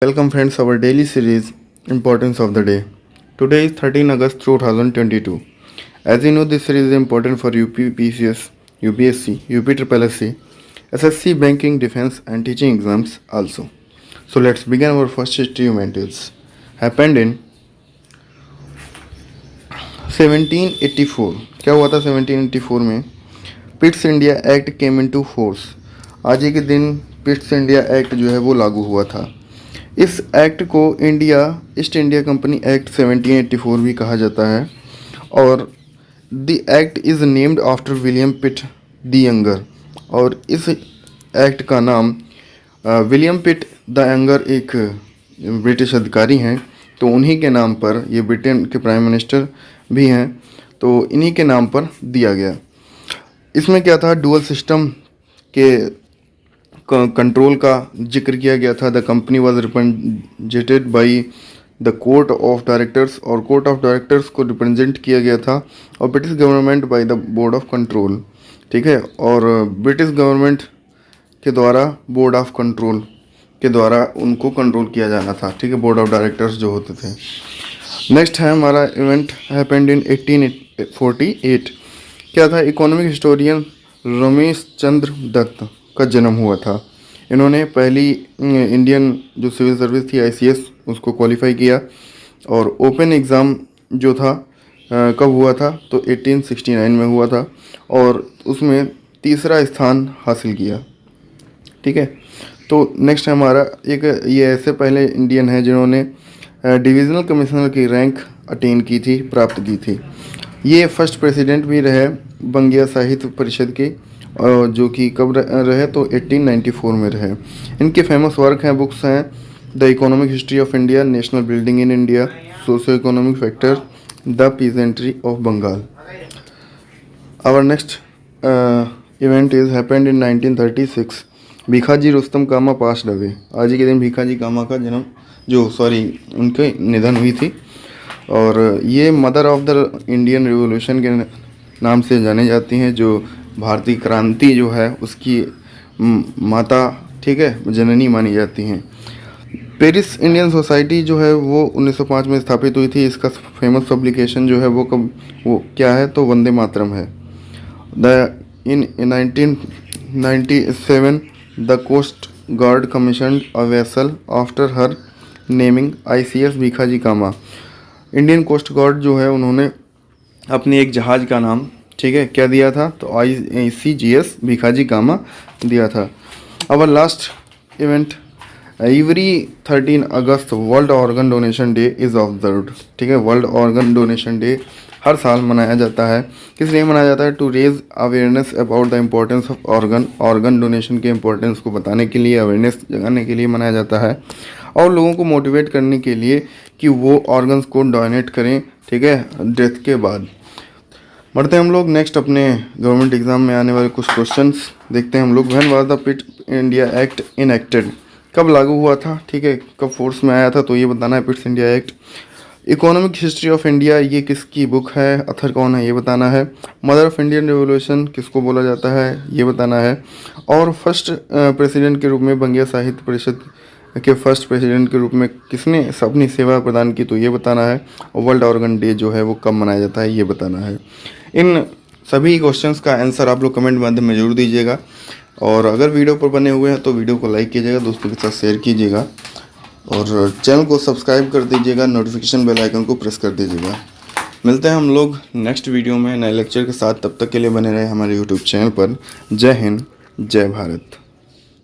Welcome friends, our daily series Importance of the Day. Today is 13 August 2022. As you know, this series is important for UP PCS, UPSC, UPSSC, SSC, banking, defense and teaching exams also. So let's begin our first history event. It's happened in 1784. क्या हुआ था 1784 में? Pitt's India act came into force. आज ही के दिन Pitt's India act जो है वो लागू हुआ था. इस एक्ट को ईस्ट इंडिया कंपनी एक्ट 1784 भी कहा जाता है और the act is named after William Pitt the younger. और इस एक्ट का नाम विलियम पिट द यंगर एक ब्रिटिश अधिकारी हैं, तो उन्हीं के नाम पर, ये ब्रिटेन के प्राइम मिनिस्टर भी हैं, तो इन्हीं के नाम पर दिया गया. इसमें क्या था, डुअल सिस्टम के कंट्रोल का जिक्र किया गया था. The company was represented by the court of directors, और कोर्ट ऑफ डायरेक्टर्स को रिप्रेजेंट किया गया था, और British government by the board of control. ठीक है, और ब्रिटिश गवर्नमेंट के द्वारा बोर्ड ऑफ कंट्रोल के द्वारा उनको कंट्रोल किया जाना था. ठीक है, बोर्ड ऑफ डायरेक्टर्स जो होते थे. नेक्स्ट है हमारा इवेंट हैपेंड इन 1848. क्या था, इकोनॉमिक हिस्टोरियन रमेश चंद्र दत्त का जन्म हुआ था. इन्होंने पहली इंडियन जो सिविल सर्विस थी ICS उसको क्वालिफाई किया, और ओपन एग्ज़ाम जो था कब हुआ था, तो 1869 में हुआ था, और उसमें तीसरा स्थान हासिल किया. ठीक है, तो नेक्स्ट है हमारा ये ऐसे पहले इंडियन है जिन्होंने डिविज़नल कमिश्नर की रैंक अटेन की थी, प्राप्त की थी. ये फर्स्ट प्रेसिडेंट भी रहे बंगिया साहित्य परिषद के, जो कि कब रहे, तो 1894 में रहे. इनके फेमस वर्क हैं, बुक्स हैं, the economic history of India, national building in India, socio economic factor, the peasantry of Bengal. Our next event is happened in 1936. Bhikaiji Rustom Cama passed away. आज ही के दिन भीखाजी कामा का उनके निधन हुई थी, और ये mother of the Indian revolution के नाम से जाने जाती हैं, जो भारतीय क्रांति जो है उसकी माता, ठीक है, जननी मानी जाती हैं. पेरिस इंडियन सोसाइटी जो है वो 1905 में स्थापित हुई थी. इसका फेमस पब्लिकेशन जो है वो क्या है, तो वंदे मातरम है. In 1997 the coast guard commission a vessel after her naming ICS Bhikaiji Cama. Indian coast guard जो है उन्होंने अपने एक जहाज़ का नाम, ठीक है, क्या दिया था, तो ICGS भीखाजी कामा दिया था. Our last event, every 13 August world organ donation day is observed. ठीक है, वर्ल्ड ऑर्गन डोनेशन डे हर साल मनाया जाता है. किस लिए मनाया जाता है, to raise awareness about the importance of organ donation के इम्पोर्टेंस को बताने के लिए, अवेयरनेस जगाने के लिए मनाया जाता है, और लोगों को मोटिवेट करने के लिए कि वो ऑर्गन्स को डोनेट करें, ठीक है, डेथ के बाद. बढ़ते हैं हम लोग नेक्स्ट अपने गवर्नमेंट एग्जाम में आने वाले कुछ क्वेश्चंस देखते हैं हम लोग. When was the Pitt India act enacted. कब लागू हुआ था, ठीक है, कब फोर्स में आया था, तो ये बताना है. Pitt's India act. Economic history of India, ये किसकी बुक है, ऑथर कौन है, ये बताना है. मदर ऑफ इंडियन रिवोल्यूशन किसको बोला जाता है, ये बताना है. और फर्स्ट प्रेसिडेंट के रूप में बंगिया साहित्य परिषद के फर्स्ट प्रेसिडेंट के रूप में किसने अपनी सेवा प्रदान की, तो ये बताना है. और वर्ल्ड ऑर्गन डे जो है वो कब मनाया जाता है, ये बताना है. इन सभी क्वेश्चंस का आंसर आप लोग कमेंट माध्यम में जरूर दीजिएगा, और अगर वीडियो पर बने हुए हैं तो वीडियो को लाइक कीजिएगा, दोस्तों के साथ शेयर कीजिएगा, और चैनल को सब्सक्राइब कर दीजिएगा, नोटिफिकेशन बेल आइकन को प्रेस कर दीजिएगा. मिलते हैं हम लोग नेक्स्ट वीडियो में नए लेक्चर के साथ. तब तक के लिए बने रहे हमारे यूट्यूब चैनल पर. जय हिंद, जय भारत.